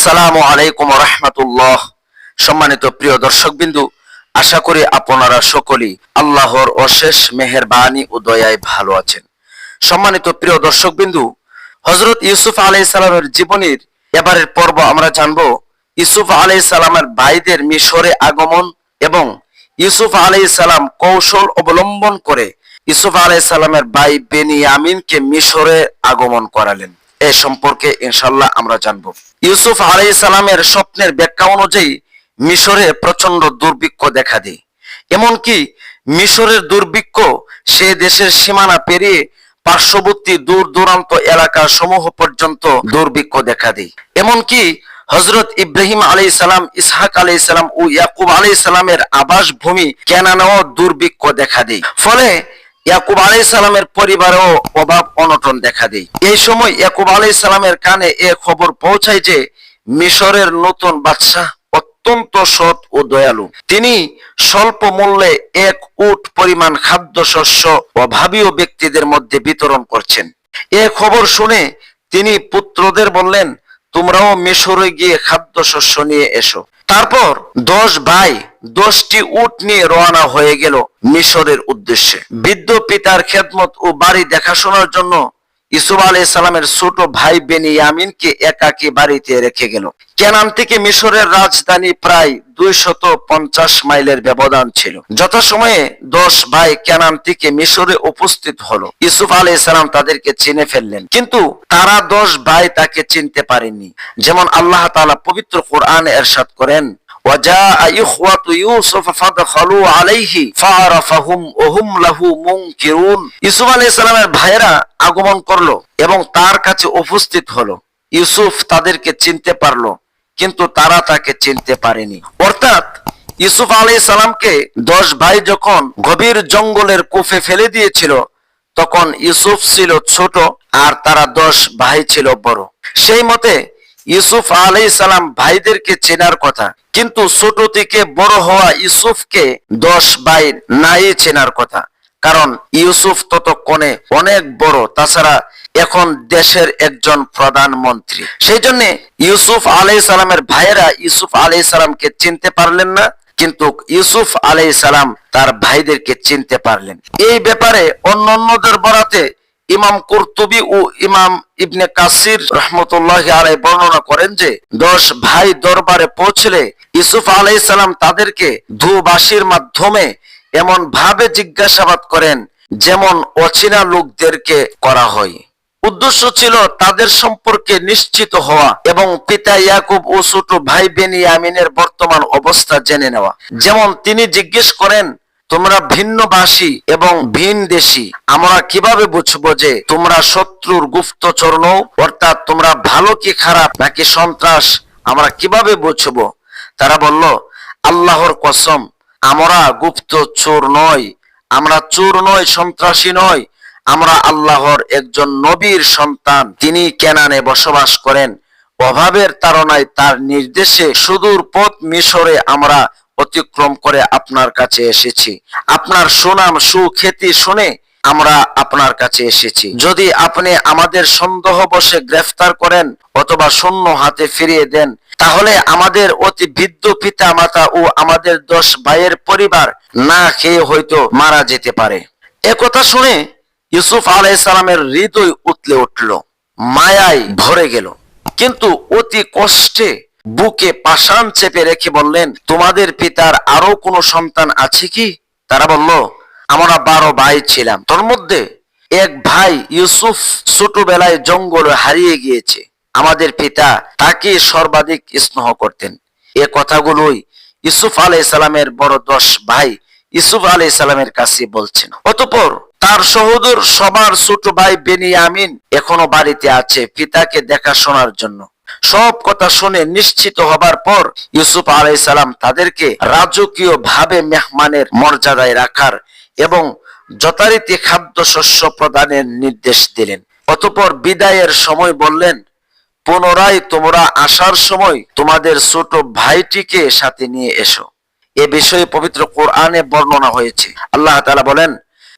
আসসালামু আলাইকুম রাহমাতুল্লাহ। সম্মানিত প্রিয় দর্শকবিন্দু, আশা করি আপনারা সকলেই আল্লাহর অশেষ মেহেরবানি ও দয়ায় ভালো আছেন। সম্মানিত প্রিয় দর্শকবিন্দু, হযরত ইউসুফ আলাইহিস সালামের জীবনীর এবারের পর্ব আমরা জানব ইউসুফ আলাইহিস সালামের ভাইদের মিশরে আগমন এবং ইউসুফ আলাইহিস সালাম কৌশল অবলম্বন করে ইউসুফ আলাইহিস সালামের ভাই বেনিয়ামিনকে মিশরে আগমন করালেন। এ সম্পর্কে ইনশাআল্লাহ আমরা জানব। ইউসুফ আলাইহিস সালামের স্বপ্নের ব্যাখ্যা অনুযায়ী মিশরে প্রচন্ড দুর্ভিক্ষ দেখা দেয়। এমনকি মিশরের দুর্ভিক্ষ সে দেশের সীমানা পেরিয়ে পার্শ্ববর্তী দূর দূরান্ত এলাকা সমূহ পর্যন্ত দুর্ভিক্ষ দেখা দেয়। এমনকি হযরত ইব্রাহিম আলাইহিস সালাম, ইসহাক আলাইহিস সালাম ও ইয়াকুব আলাইহিস সালামের আবাস ভূমি কেনানেও দুর্ভিক্ষ দেখা দেয়। ফলে ইয়াকুব আলাইহিস সালামের পরিবারেও অভাব অনটন দেখা দেয়। এই সময় ইয়াকুব আলাইহিস সালামের কানে এ খবর পৌঁছায় যে মিশরের নতুন বাদশাহ অত্যন্ত সৎ ও দয়ালু। তিনি স্বল্প মূল্যে 1 উট পরিমাণ খাদ্যশস্য অভাবীয় ব্যক্তিদের মধ্যে বিতরণ করছেন। এ খবর শুনে তিনি পুত্রদের বললেন, তোমরাও মিশরে গিয়ে খাদ্যশস্য নিয়ে এসো। তারপর 10 ভাই 10টি উট নিয়ে রওনা হয়ে গেল মিশরের উদ্দেশ্যে। বৃদ্ধ পিতার খেদমত ও বাড়ি দেখাশোনার জন্য ইউসুফ আলাইহিস সালামের ছোট ভাই বেনিয়ামিনকে একাকী বাড়িতে রেখে গেল। কেনান থেকে মিশরের রাজধানী প্রায় 250 মাইলের ব্যবধান ছিল। যথাসময়ে 10 ভাই কেনান থেকে মিশরে উপস্থিত হলো। ইউসুফ আলাইহিস সালাম তাদেরকে চিনে ফেললেন, কিন্তু তারা 10 ভাই তাকে চিনতে পারেননি। যেমন আল্লাহ তাআলা পবিত্র কোরআনে ইরশাদ করেন, وجاء إخوة يوسف فدخلوا عليه فعرفهم وهم له منكرون। ইউসুফ আলাইহিস সালামের ভাইরা আগমন করলো এবং তার কাছে উপস্থিত হলো। ইউসুফ তাদেরকে চিনতে পারলো, কিন্তু তারা তাকে চিনতে পারেনি। অর্থাৎ ইউসুফ আলাইহিস সালামকে 10 ভাই যখন গভীর জঙ্গলের কূপে ফেলে দিয়েছিল, তখন ইউসুফ ছিল ছোট আর তারা 10 ভাই ছিল বড়। সেই মতে ইউসুফ আলাইহিস সালাম ভাইদেরকে চেনার কথা, কিন্তু ছোট থেকে বড় হওয়া ইউসুফকে 10 ভাই নাই চেনার কথা, কারণ ইউসুফ ততক্ষণে অনেক বড়। তাছাড়া এখন দেশের একজন প্রধানমন্ত্রী। সেই জন্য ইউসুফ আলাইহিস সালামের ভাইয়েরা ইউসুফ আলাইহিস সালামকে চিনতে পারলেন না, কিন্তু ইউসুফ আলাইহিস সালাম তার ভাইদেরকে চিনতে পারলেন। এই ব্যাপারে অন্যান্যদের বরাতে ইমাম কুরতুবী ও ইমাম ইবনে কাসির রাহমাতুল্লাহি আলাইহি বর্ণনা করেন যে 10 ভাই দরবারে পৌঁছলে ইউসুফ আলাইহিস সালাম তাদেরকে দুবাসীর মাধ্যমে এমন ভাবে জিজ্ঞাসাবাদ করেন যেমন অচেনা লোকদেরকে করা হয়। উদ্দেশ্য ছিল তাদের সম্পর্কে নিশ্চিত হওয়া এবং পিতা ইয়াকুব ও ছোট ভাই বেনিয়ামিনের বর্তমান অবস্থা জেনে নেওয়া। যেমন তিনি জিজ্ঞেস করেন, তোমরা ভিন্নভাষী এবং ভিন দেশী, আমরা কিভাবে বুঝবো যে তোমরা শত্রুর গুপ্তচর নও? অর্থাৎ তোমরা ভালো কি খারাপ নাকি সন্ত্রাস, আমরা কিভাবে বুঝবো? তারা বলল, আল্লাহর কসম, আমরা গুপ্তচর নই, আমরা চোর নই, সন্ত্রাসী নই, আমরা আল্লাহর একজন নবীর সন্তান। তিনি কেনানে বসবাস করেন। অভাবের তাড়নায় তার নির্দেশে সুদূর পথ মিশরে আমরা অতিক্রম করে আপনার কাছে এসেছি। আপনার সুনাম সুখ্যাতি শুনে আমরা আপনার কাছে এসেছি। যদি আপনি আমাদের সন্দেহবশে গ্রেফতার করেন অথবা শূন্য হাতে ফিরিয়ে দেন, তাহলে আমাদের অতি বৃদ্ধ পিতা মাতা ও আমাদের 10 ভাইয়ের পরিবার না খেয়ে হয়তো মারা যেতে পারে। একথা শুনে ইউসুফ আলাইহিস সালামের হৃদয় উতলে উঠল, মায়ায় ভরে গেল, কিন্তু অতি কষ্টে বুকে পাষাণ চেপে রেখে বললেন, তোমাদের পিতার আরো কোনো সন্তান আছে কি? তারা বলল, আমরা 12 ভাই ছিলাম, তোর মধ্যে এক ভাই ইউসুফ ছোটবেলায় জঙ্গলে হারিয়ে গিয়েছে। আমাদের পিতা তাকে সর্বাধিক স্নেহ করতেন। এ কথাগুলোই ইউসুফ আলাইহিস সালামের বড় 10 ভাই ইউসুফ আলাইহিস সালামের কাছে বলছেন। অতঃপর তার সহোদর সবার ছোট ভাই বেনিয়ামিন এখনো বাড়িতে আছে পিতাকে দেখাশোনার জন্য। সব কথা শুনে নিশ্চিত হবার পর ইউসুফ আলাইহিস সালাম তাদেরকে রাজকীয় ভাবে মেহমানের মর্যাদায় রাখার এবং যথারীতি খাদ্যশস্য প্রদানের নির্দেশ দিলেন। অতঃপর বিদায়ের সময় বললেন, পুনরায় তোমরা আসার সময় তোমাদের ছোট ভাইটিকে সাথে নিয়ে এসো। এ বিষয়ে পবিত্র কোরআনে বর্ণনা হয়েছে। আল্লাহ তাআলা বলেন,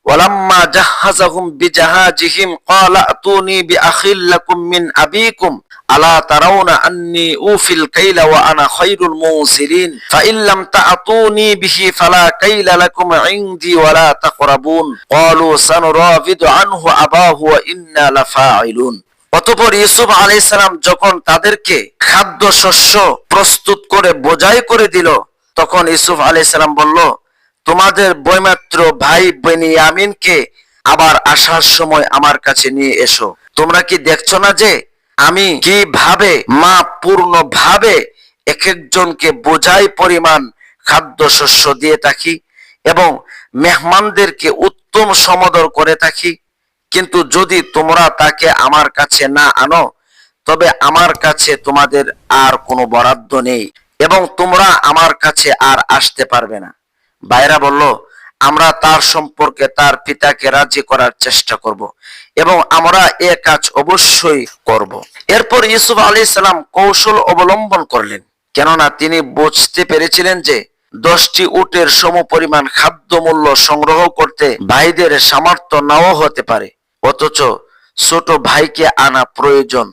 ওয়ালাম্মা জাহাযাহুম বিজাহাজিহিম ক্বালা আতুনি বিআখিল লাকুম মিন আবিকুম আলা তারাউনা আন্নী উফিল কাইলা ওয়া আনা খায়রুল মুসিলিন ফাইন লাম তাআতুনি বিহি ফালা কাইলা লাকুম ইনদি ওয়ালা তাকরাবুন ক্বালু সানুরাবিদু আনহু আবাহু ওয়া ইন্না লাফাইলুন। অতঃপর ইউসুফ আলাইহিস সালাম যখন তাদেরকে খাদ্য শস্য প্রস্তুত করে বোঝাই করে দিল, তখন ইউসুফ আলাইহিস সালাম বলল, তোমাদের বৈমাত্র ভাই বেনিয়ামিনকে আবার আসার সময় আমার কাছে নিয়ে এসো। তোমরা কি দেখছো না যে আমি কিভাবে মা পূর্ণ ভাবে এক একজনকে বোঝাই পরিমাণ খাদ্য শস্য দিয়ে থাকি এবং মেহমানদেরকে উত্তম সমাদর করে থাকি। কিন্তু যদি তোমরা তাকে আমার কাছে না আনো তবে আমার কাছে তোমাদের আর কোনো বরাদ্দ নেই এবং তোমরা আমার কাছে আর আসতে পারবে না। ভাইরা বলল, আমরা তার সম্পর্কে তার পিতাকে রাজি করার চেষ্টা করব এবং আমরা এ কাজ অবশ্যই করব। এরপর ইউসুফ আলাইহিস সালাম কৌশল অবলম্বন করলেন, কেননা তিনি বুঝতে পেরেছিলেন যে 10টি উটের সমপরিমাণ খাদ্য মূল্য সংগ্রহ করতে ভাইদের সামর্থ্য নাও হতে পারে, অথচ ছোট ভাইকে আনা প্রয়োজন।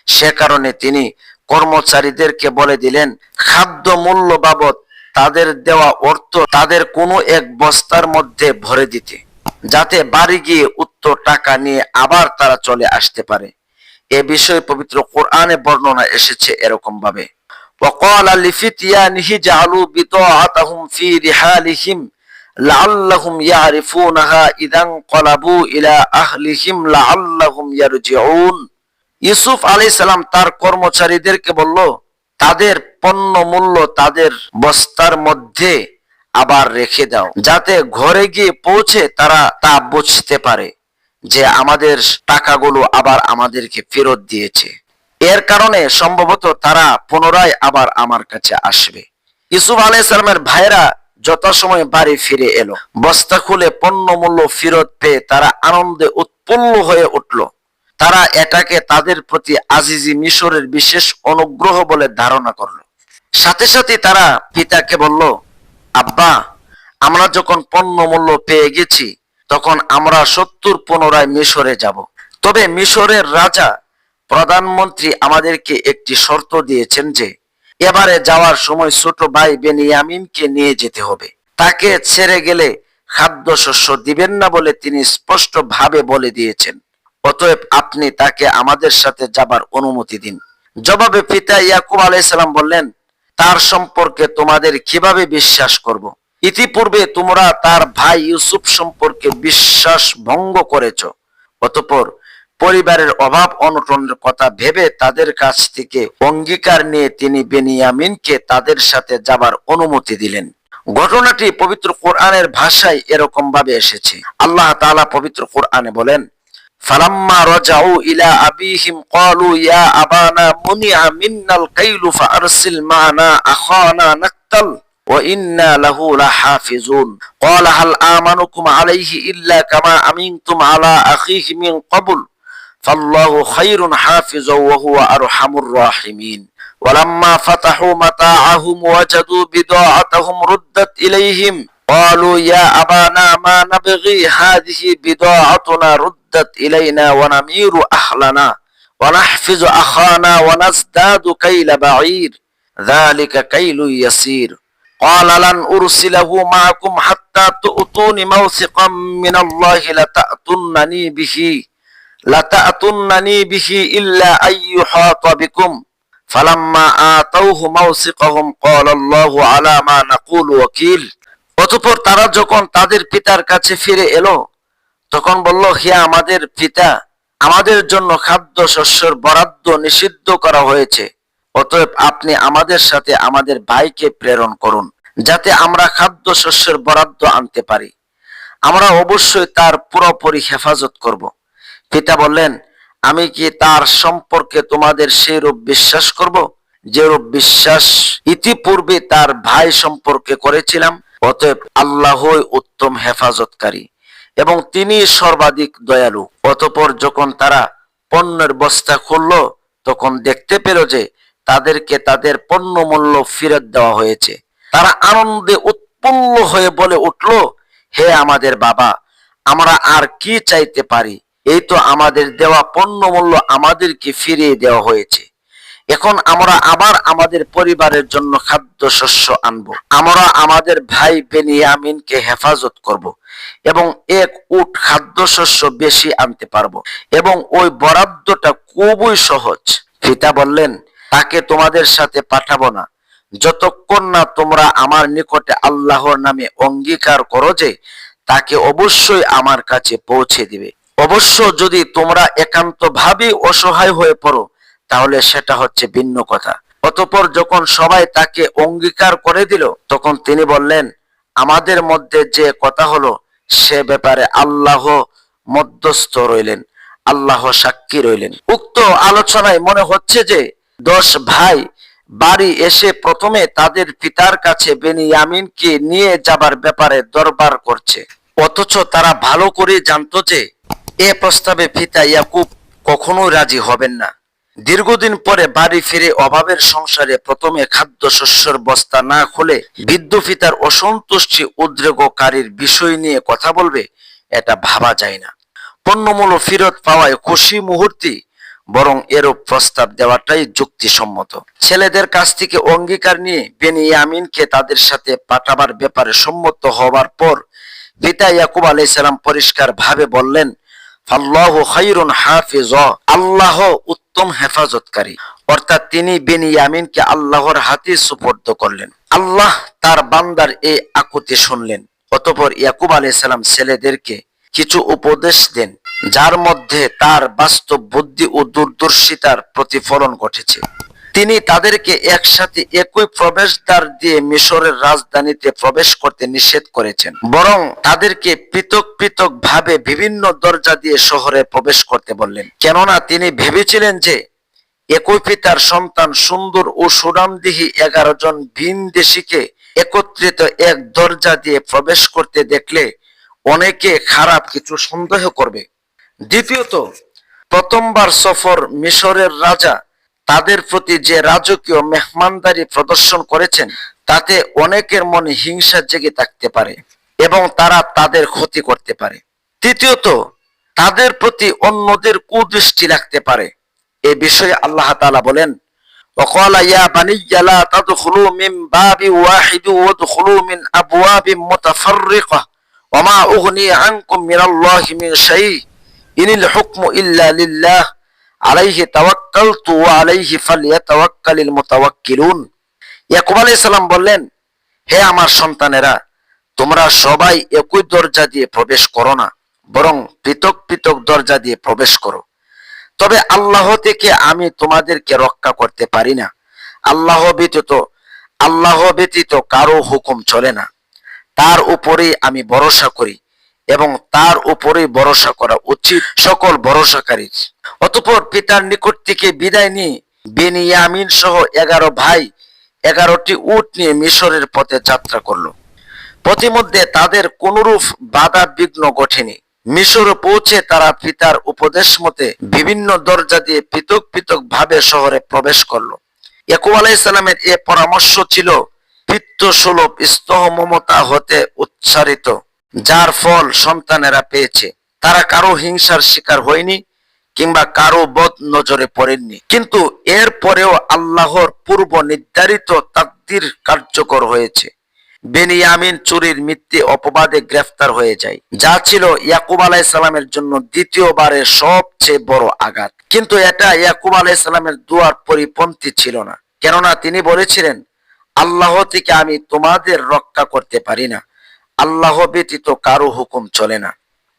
সে কারণে তিনি কর্মচারীদেরকে বলে দিলেন, খাদ্য মূল্য বাবদ তাদের দেওয়া অর্থ তাদের কোনো এক বস্তার মধ্যে ভরে দিতে, যাতে বাড়ি গিয়ে উত্তর টাকা নিয়ে আবার তারা চলে আসতে পারে। এ বিষয়ে পবিত্র কোরআনে বর্ণনা এসেছে এরকম ভাবে, وقال لفتيانه جعلوا بضاعتهم في رحالهم لعلهم يعرفونها إذا انقلبوا إلى أهلهم لعلهم يرجعون। ইউসুফ আলাইহিস সালাম তার কর্মচারীদেরকে বলল, তাদের পণ্য মূল্য তাদের বস্তার মধ্যে আবার রেখে দাও, যাতে ঘরে গিয়ে পৌঁছে তারা তা বুঝতে পারে যে আমাদের টাকাগুলো আবার আমাদেরকে ফেরত দিয়েছে। এর কারণে সম্ভবত তারা পুনরায় আবার আমার কাছে আসবে। ইউসুফ আলাইহিস সালামের ভাইরা যথাসময়ে বাড়ি ফিরে এলো। বস্তা খুলে পণ্য মূল্য ফেরত পেয়ে তারা আনন্দে উৎফুল্ল হয়ে উঠল। তারা এটাকে তাদের প্রতি আজিজি মিশরের বিশেষ অনুগ্রহ বলে ধারণা করলো। সাথে সাথে তারা পিতাকে বলল, আব্বা, আমরা যখন পণ্য মূল্য পেয়ে গেছি তখন আমরা 70 পুনরায় মিশরে যাব। তবে মিশরের রাজা প্রধানমন্ত্রী আমাদেরকে একটি শর্ত দিয়েছেন যে এবারে যাওয়ার সময় ছোট ভাই বেনিয়ামিনকে নিয়ে যেতে হবে। তাকে ছেড়ে গেলে খাদ্যশস্য দিবেন না বলে তিনি স্পষ্ট ভাবে বলে দিয়েছেন। অতএব আপনি তাকে আমাদের সাথে যাবার অনুমতি দিন। জবাবে পিতা ইয়াকুব আলাইহিস সালাম বললেন, তার সম্পর্কে তোমাদের কিভাবে বিশ্বাস করব? ইতিপূর্বে তোমরা তার ভাই ইউসুফ সম্পর্কে বিশ্বাস ভঙ্গ করেছ। অতঃপর পরিবারের অভাব অনটনের কথা ভেবে তাদের কাছ থেকে অঙ্গীকার নিয়ে তিনি বেনিয়ামিনকে তাদের সাথে যাবার অনুমতি দিলেন। ঘটনাটি পবিত্র কোরআনের ভাষায় এরকম ভাবে এসেছে। আল্লাহ তাআলা পবিত্র কোরআনে বলেন, ফালাম্মা রাজাউ ইলা আবিহিম ক্বালু ইয়া আবানা মুনিআ মিন্নাল কাইলু ফাআরসিল মা'না আখানা নাকতাল ওয়া ইন্না লাহু লাহাফিজুন ক্বালা হাল আমানুকুম আলাইহি ইল্লা কামা আমিনতুম আলা আখিহি মিন ক্বাবল ফাল্লাহু খায়রুন হাফিজা ওয়া হুয়া আরহামুর রাহিমিন। ওয়ালাম্মা ফাতাহু মাতাআহুম ওয়াজাদু বিদাআতাহুম রুদ্দাত ইলাইহিম ক্বালু ইয়া আবানা মা নাবগি হাযিহি বিদাআতুনা রুদ্দাত ইলাইনা ওয়া নামিরু আহলানা ওয়া নাহফিজু আখানা ওয়া নাজদাদু কাইলা বাঈর যালিকা কাইলুন ইয়াসীর ক্বালা লান উরসিলাহু মাআকুম হাত্তা তু'তুনি মাওসিকাম মিনাল্লাহি লাতা'তুন্নানি বিহি ইল্লা আইয়ুহাতা বিকুম ফালাম্মা আতাউহু মাওসিকাহুম ক্বালা আল্লাহু আলা মা নাকুলু ওয়াকিল। অতঃপর তারা যখন তাদের পিতার কাছে ফিরে এলো তখন বলল, হে আমাদের পিতা, আমাদের জন্য খাদ্য শস্যের বরাদ্দ নিষিদ্ধ করা হয়েছে। অতএব আপনি আমাদের সাথে আমাদের ভাইকে প্রেরণ করুন, যাতে আমরা খাদ্য শস্যের বরাদ্দ আনতে পারি। আমরা অবশ্যই তার পুরোপুরি হেফাজত করব। পিতা বললেন, আমি কি তার সম্পর্কে তোমাদের সেই রূপ বিশ্বাস করব যেরূপ বিশ্বাস ইতিপূর্বে তার ভাই সম্পর্কে করেছিলাম? অতএব আল্লাহই উত্তম হেফাজতকারী এবং তিনি সর্বাধিক দয়ালু। অতঃপর যখন তারা পণ্যের বস্তা খুলল তখন দেখতে পেল যে তাদেরকে তাদের পণ্য মূল্য ফেরত দেওয়া হয়েছে। তারা আনন্দে উৎফুল্ল হয়ে বলে উঠল, হে আমাদের বাবা, আমরা আর কি চাইতে পারি? এই তো আমাদের দেওয়া পণ্য মূল্য আমাদেরকে ফিরিয়ে দেওয়া হয়েছে। এখন আমরা আবার আমাদের পরিবারের জন্য খাদ্যশস্য আনবো। আমরা আমাদের ভাই বেনিয়ামিনকে হেফাজত করব এবং এক উট খাদ্যশস্য বেশি আনতে পারবো এবং ওই বরাদ্দটা খুবই সহজ। পিতা বললেন, তাকে তোমাদের সাথে পাঠাবো না যতক্ষণ না তোমরা আমার নিকটে আল্লাহর নামে অঙ্গীকার করো যে তাকে অবশ্যই আমার কাছে পৌঁছে দিবে। অবশ্য যদি তোমরা একান্ত ভাবে অসহায় হয়ে পড়ো তাহলে সেটা হচ্ছে ভিন্ন কথা। অতঃপর যখন সবাই তাকে অঙ্গীকার করে দিল তখন তিনি বললেন, আমাদের মধ্যে যে কথা হলো সে ব্যাপারে আল্লাহ মধ্যস্থ রইলেন, আল্লাহ সাক্ষী রইলেন। উক্ত আলোচনায় মনে হচ্ছে যে 10 ভাই বাড়ি এসে প্রথমে তাদের পিতার কাছে বেনিয়ামিনকে নিয়ে যাবার ব্যাপারে দরবার করছে, অথচ তারা ভালো করে জানতো যে এ প্রস্তাবে পিতা ইয়াকুব কখনোই রাজি হবেন না। দীর্ঘদিন পরে বাড়ি ফিরে অভাবের সংসারে প্রথমে খাদ্যশস্যের বস্তা না খুলে বৃদ্ধ পিতার অসন্তুষ্টি উদ্রেককারীর বিষয় নিয়ে কথা বলবে, এটা ভাবা যায় না। পণ্যমূল্য ফেরত পাওয়ায় খুশি মুহূর্তে বরং এরূপ প্রস্তাব দেওয়াটাই যুক্তিসম্মত। ছেলেদের কাছ থেকে অঙ্গীকার নিয়ে বেনিয়ামিনকে তাদের সাথে পাঠাবার ব্যাপারে সম্মত হওয়ার পর পিতা ইয়াকুব আলাইহিস সালাম পরিষ্কার ভাবে বললেন, আল্লাহু খায়রুন হাফিজা, আল্লাহ উত্তম হেফাজতকারী। অর্থাৎ তিনি বেনিয়ামিনকে আল্লাহর হাতে সুপর্দ করলেন। আল্লাহ তার বান্দার এই আকুতি শুনলেন। অতঃপর ইয়াকুব আলাইহিস সালাম ছেলেদেরকে কিছু উপদেশ দেন যার মধ্যে তার বাস্তব বুদ্ধি ও দূরদর্শিতার প্রতিফলন ঘটেছে। তিনি তাদেরকে একসাথে একই প্রবেশদ্বার দিয়ে মিশরের রাজধানীতে প্রবেশ করতে নিষেধ করেছেন, বরং তাদেরকে পৃথক পৃথক ভাবে বিভিন্ন দরজা দিয়ে শহরে প্রবেশ করতে বললেন। কেননা তিনি ভেবেছিলেন যে একই পিতার সন্তান সুন্দর ও সুনামদেহী 11 জন ভিনদেশীকে একত্রিত এক দরজা দিয়ে প্রবেশ করতে দেখলে অনেকে খারাপ কিছু সন্দেহ করবে। দ্বিতীয়ত, প্রথমবার সফর মিশরের রাজা তাদের প্রতি যে রাজকীয় মেহমানদারি প্রদর্শন করেছেন তাতে অনেকের মনে হিংসা জেগে থাকতে পারে এবং তারা তাদের ক্ষতি করতে পারে। তৃতীয়ত, তাদের প্রতি অন্যদের কুদৃষ্টি লাগতে পারে। এ বিষয়ে আল্লাহ তাআলা বলেন, ওয়াকালা ইয়া বানিয়্যা লা তাদখুলু মিন বাবি ওয়াহিদ ওয়াদখুলু মিন আবওয়াবিন মুতাফাররিকা ওয়া মা উগনি আনকুম মিনাল্লাহি মিন শাই ইনিল হুকমু ইল্লা লিল্লাহ আলাইহি তাওয়াক্কালতু ওয়া আলাইহি ফালইয়াতাওয়াক্কালিল মুতাওয়াক্কিলুন। ইয়াকুব আলাইহিস সালাম বললেন, হে আমার সন্তানেরা, তোমরা সবাই একই দরজা দিয়ে প্রবেশ করো না, বরং পৃথক পৃথক দরজা দিয়ে প্রবেশ করো। তবে আল্লাহ থেকে আমি তোমাদেরকে রক্ষা করতে পারি না। আল্লাহ ব্যতীত কারো হুকুম চলে না। তার উপরেই আমি ভরসা করি এবং তার উপরেই ভরসা করা উচিত সকল ভরসাকারীর। অতঃপর পিতার নিকট থেকে বিদায় নিয়ে বেনিয়ামিন সহ 11 ভাই 11টি উট নিয়ে মিশরের পথে যাত্রা করলো। পথিমধ্যে তাদের কোনরূপ বাধা বিঘ্ন ঘটেনি। মিশরে পৌঁছে তারা পিতার উপদেশ মতে বিভিন্ন দরজা দিয়ে পৃথক পৃথক ভাবে শহরে প্রবেশ করলো। ইয়াকুব আলাইহিস সালামের এ পরামর্শ ছিল পিতৃসুলভ স্নেহ মমতা হতে উচ্চারিত, যার ফল সন্তানেরা পেয়েছে। তারা কারো হিংসার শিকার হয়নি কিংবা কারো বদ নজরে পড়েননি। কিন্তু এর পরেও আল্লাহর পূর্ব নির্ধারিত তাকদীর কার্যকর হয়েছে। বেনিয়ামিন চুরির মিথ্যে অপবাদে গ্রেফতার হয়ে যায়, যা ছিল ইয়াকুব আলাইহিস সালামের জন্য দ্বিতীয়বারের সবচেয়ে বড় আঘাত। কিন্তু এটা ইয়াকুব আলাইহিস সালামের দুয়ার পরিপন্থী ছিল না, কেননা তিনি বলেছিলেন, আল্লাহ থেকে আমি তোমাদের রক্ষা করতে পারি না, আল্লাহ ব্যতীত কারো হুকুম চলে না।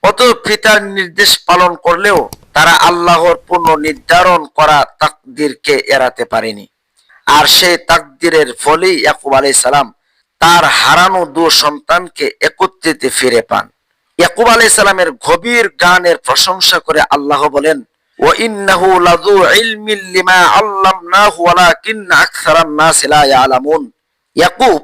অতএব পিতার নির্দেশ পালন করলেও তারা আল্লাহর পূর্ণ নির্ধারণ করা তাকদীরকে এড়াতে পারেনি। আর সেই তাকদীরের ফলেই ইয়াকুব আলাইহিস সালাম তার হারানো 2 সন্তানকে একত্রিত ফিরে পান। ইয়াকুব আলাইহিস সালামের গভীর জ্ঞানের প্রশংসা করে আল্লাহ বলেন, ওয়া ইন্নাহু লাযু ইলমিন লিমা আল্লামনাহু ওয়ালাকিন্না আকসারান নাস লা ইয়ালামুন। ইয়াকুব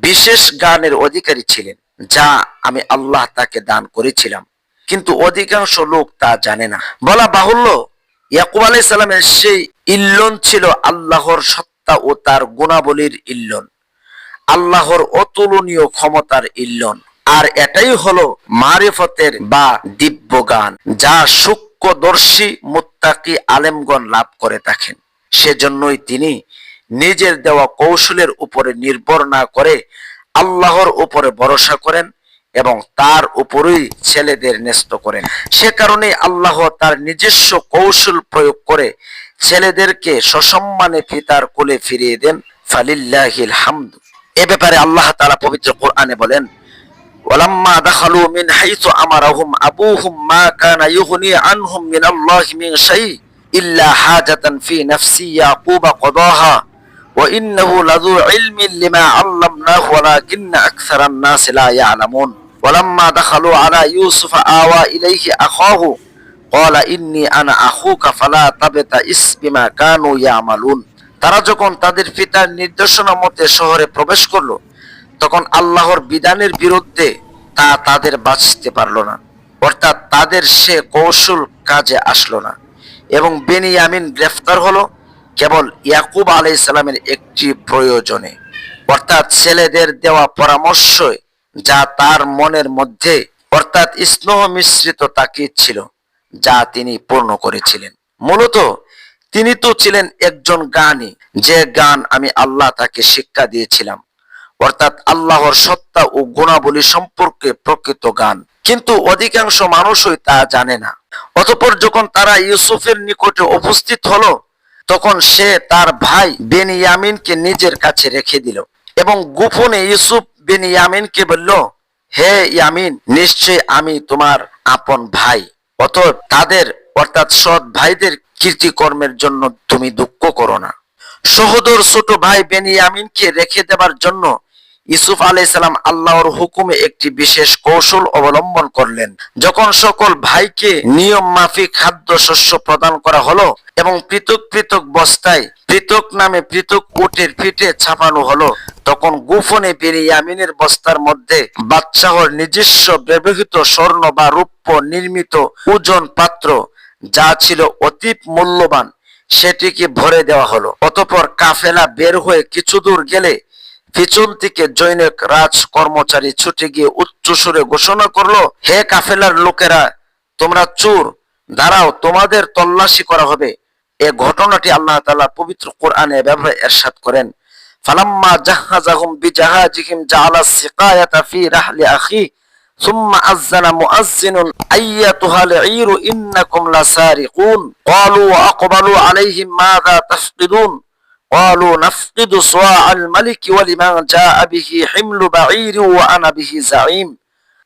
বিশেষ জ্ঞানের অধিকারী ছিলেন, যা আমি আল্লাহ তাকে দান করেছিলাম, কিন্তু অধিকাংশ লোক তা জানে না। বলা বাহুল্য, ইয়াকুব আলাইহিস সালামের সেই ইল্লন ছিল আল্লাহর সত্তা ও তার গুণাবলীর ইল্লন, আল্লাহর অতুলনীয় ক্ষমতার ইল্লন। আর এটাই হলো মারিফতের বা দিব্য জ্ঞান, যা সূক্ষ্মদর্শী মুত্তাকি আলেমগণ লাভ করে থাকেন। সেজন্যই তিনি নিজের দেওয়া কৌশলের উপরে নির্ভর না করে আল্লাহর উপরে ভরসা করেন এবং তার উপরেই ছেলেদের ন্যস্ত করেন। সে কারণে আল্লাহ তার নিজস্ব কৌশল প্রয়োগ করে ছেলেদেরকে সসম্মানে পিতার কোলে ফিরিয়ে দেন। ফালিল্লাহিল হামদ। এ ব্যাপারে আল্লাহ তাআলা পবিত্র কোরআনে বলেন, ওয়ালাম্মা দাখালু মিন হাইসু আমারাহুম আবুহুম মা কানা ইউগনি আনহুম মিনাল্লাহি মিন শাই ইল্লা হাজাতান ফি নাফসি ইয়াকুবা কাদাহা ওয়া ইন্নাহু লাযু ইলমিন লিমা আল্লামনাহু ওয়ালাকিন্না আকসারান নাস লা ইয়ালামুন। ওয়ালাম্মা দাখালু আলা ইউসুফ আওয়া ইলাইহি আখাহু ক্বালা ইন্নী আনা আখুকা ফালা তাবতাইস বিমা কানু ইয়ামালুন। তারা যখন তাদের পিতার নির্দেশনা মতে শহরে প্রবেশ করলো, তখন আল্লাহর বিধানের বিরুদ্ধে তা তাদের বাঁচতে পারলো না, অর্থাৎ তাদের সে কৌশল কাজে আসলো না এবং বেনিয়ামিন গ্রেফতার হলো কেবল ইয়াকুব আলাইহিস সালামের একটি প্রয়োজনে, অর্থাৎ ছেলেদের দেওয়া পরামর্শ যা তার মনের মধ্যে অর্থাৎ স্নেহ মিশ্রিত তাকিদ ছিল, যা তিনি পূর্ণ করেছিলেন। মূলত তিনি তো ছিলেন একজন জ্ঞানী, যে জ্ঞান আমি আল্লাহ তাকে শিক্ষা দিয়েছিলাম, অর্থাৎ আল্লাহর সত্তা ও গুণাবলী সম্পর্কে প্রকৃত জ্ঞান। কিন্তু অধিকাংশ মানুষই তা জানে না। অতঃপর যখন তারা ইউসুফের নিকটে উপস্থিত হলো, তখন সে তার ভাই বেনিয়ামিনকে নিজের কাছে রেখে দিল এবং গোপনে ইউসুফ বেনিয়ামিনকে বলল, হে ইয়ামিন, নিশ্চয় আমি তোমার আপন ভাই, অতএব তাদের অর্থাৎ সৎ ভাইদের কীর্তিকর্মের জন্য তুমি দুঃখ করো না। সহোদর ছোট ভাই বেনিয়ামিনকে রেখে দেবার জন্য ইউসুফ আলাইহিস সালাম আল্লাহর হুকুমে একটি বিশেষ কৌশল অবলম্বন করলেন। যখন সকল ভাইকে নিয়ম মাফিক খাদ্য শস্য প্রদান করা হলো এবং পৃথক পৃথক বস্তায় পৃথক নামে পৃথক উটের পিঠে ছাপানো হলো, তখন গোপনে বেনিয়ামিনের বস্তার মধ্যে বাদশাহর নিজস্ব ব্যবহৃত স্বর্ণ বা রৌপ্য নির্মিত ওজন পাত্র, যা ছিল অতি মূল্যবান, সেটিকে ভরে দেওয়া হলো। অতঃপর কাফেলা বের হয়ে কিছু দূর গেলে পিছন থেকে জনৈক রাজ কর্মচারী ছুটে গিয়ে উচ্চ সুরে ঘোষণা করলো, হে কাফেলার লোকেরা, তোমরা চোর, দাঁড়াও, তোমাদের তল্লাশি করা হবে। এই ঘটনাটি আল্লাহ তাআলা পবিত্র কোরআনে এভাবে ইরশাদ করেন, ফালাম্মা জাহাজাহুম বিজাহাজিহিম জাআলা সিকায়াতা ফি রাহলি আখি সুম্মা আযানা মুআজ্জিনুন আইয়াতুহাল ঈরু ইন্নাকুম লাসারিকুন ক্বালু ওয়া আকবালু আলাইহিম মাযা তাফকিদুন قالوا نفقد صواع الملك ولمن جاء به حمل بعير وأنا به زعيم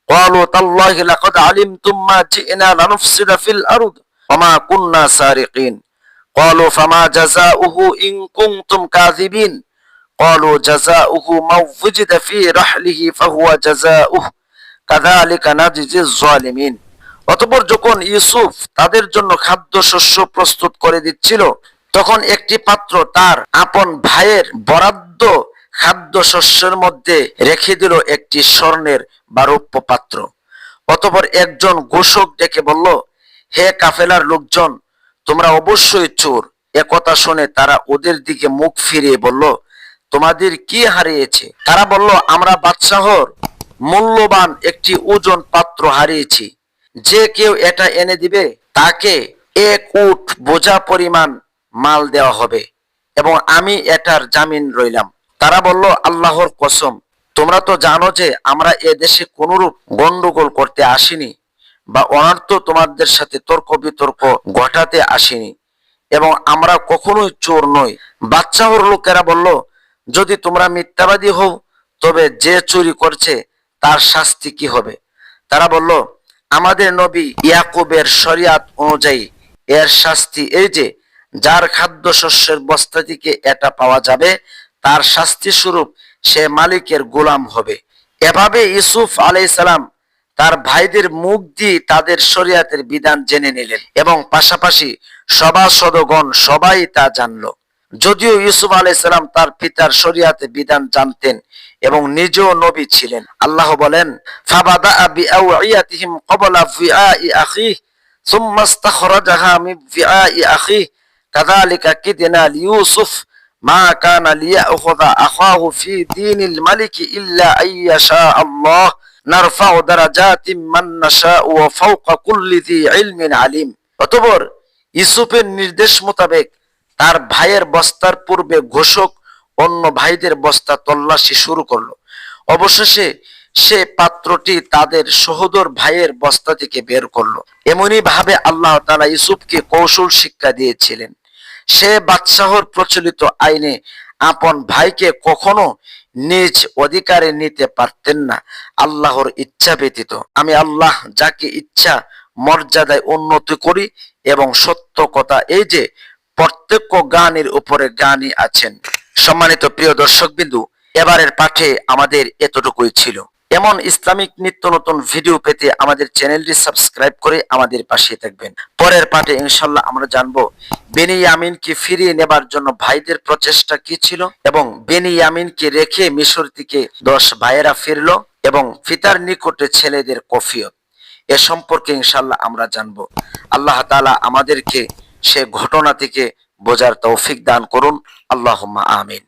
قالوا تالله لقد علمتم ما جئنا لنفسد في الأرض وما كنا سارقين قالوا فما جزاؤه إن كنتم كاذبين قالوا جزاؤه من وجد في رحله فهو جزاؤه كذلك نجزي الظالمين। অতঃপর যখন ইউসুফ তাদের জন্য খাদ্য শস্য প্রস্তুত করে দিচ্ছিল, তখন একটি পাত্র তার আপন ভাইয়ের বরাদ্দ খাদ্য শস্যের মধ্যে রেখে দিল একটি স্বর্ণের বা রৌপ্য পাত্র। অতঃপর একজন ঘোষক ডেকে বলল, হে কাফেলার লোকজন, তোমরা অবশ্যই চোর। একথা শুনে তারা ওদের দিকে মুখ ফিরিয়ে বলল, তোমাদের কি হারিয়েছে? তারা বলল, আমরা বাদশাহর মূল্যবান একটি ওজন পাত্র হারিয়েছি। যে কেউ এটা এনে দিবে তাকে 1 উট বোঝা পরিমাণ মাল দেওয়া হবে এবং আমি এটার জামিন রইলাম। তারা বলল, আল্লাহর কসম, তোমরা তো জানো যে আমরা এ দেশে কোনরূপ গন্ডগোল করতে আসিনি বা অনর্থ তোমাদের সাথে তর্ক বিতর্ক ঘটাতে আসিনি এবং আমরা কখনোই চোর নই। বাদশাহর লোকেরা বলল, যদি তোমরা মিথ্যাবাদী হও, তবে যে চুরি করছে তার শাস্তি কি হবে? তারা বলল, আমাদের নবী ইয়াকুবের শরিয়াত অনুযায়ী এর শাস্তি এই যে, যার খাদ্য শস্যের বস্তা থেকে এটা পাওয়া যাবে, তার শাস্তি স্বরূপ সে মালিকের গোলাম হবে। এভাবে ইউসুফ আলাইহিস সালাম তার ভাইদের মুখ দিয়ে তাদের শরিয়াতের বিধান জেনে নিলেন এবং পাশাপাশি সভাসদগণ সবাই তা জানলো। যদিও ইউসুফ আলাইহিস সালাম তার পিতার শরিয়াতের বিধান জানতেন এবং নিজেও নবী ছিলেন। আল্লাহ বলেন, ফাবাদা বিআউইয়াতিহিম ক্বাবলা ফিআই আখিহি সুম্মা ইস্তাখরাজাহা মিন ফিআই আখিহি কাযালিকা কিদনা লিইউসুফ মা কানা লিয়াখুযা আখাহু ফি দীনিল মালিক ইল্লা আইয়াশা আল্লাহ নারফাউ দারাজাতিম মান নাশাউ ওয়া ফাওকা কুল্লি যী ইলমিন আলিম। অতঃপর ইউসুফের নির্দেশ মোতাবেক তার ভাইয়ের বস্তার পূর্বে ঘোষক অন্য ভাইদের বস্তা তল্লাশি শুরু করলো। অবশেষে সে পাত্রটি তাদের সহোদর ভাইয়ের বস্তা থেকে বের করলো। এমনি ভাবে আল্লাহ তাআলা ইউসুফকে কৌশল শিক্ষা দিয়েছিলেন। সে বাদশাহর প্রচলিত আইনে আপন ভাইকে কখনো নিজ অধিকারে নিতে পারতেন না, আল্লাহর ইচ্ছা ব্যতীত। আমি আল্লাহ যাকে ইচ্ছা মর্যাদায় উন্নতি করি, এবং সত্য কথা এই যে প্রত্যেক জ্ঞানীর উপরে জ্ঞানী আছেন। সম্মানিত প্রিয় দর্শকবিন্দু, এবারের পাঠে আমাদের এতটুকুই ছিল। এমন ইসলামিক নিত্য নতুন ভিডিও পেতে আমাদের চ্যানেলটি সাবস্ক্রাইব করে আমাদের পাশে থাকবেন। পরের পাঠে ইনশাল্লাহ আমরা জানবো বেনিয়ামিনকে ফিরিয়ে নেবার জন্য ভাইদের প্রচেষ্টা কি ছিল, এবং বেনিয়ামিনকে রেখে মিশর থেকে 10 ভাইয়েরা ফিরলো এবং পিতার নিকটে ছেলেদের কফিয়ত। এ সম্পর্কে ইনশাল্লাহ আমরা জানবো। আল্লাহ তাআলা আমাদেরকে সে ঘটনা থেকে বোঝার তৌফিক দান করুন। আল্লাহুম্মা আমিন।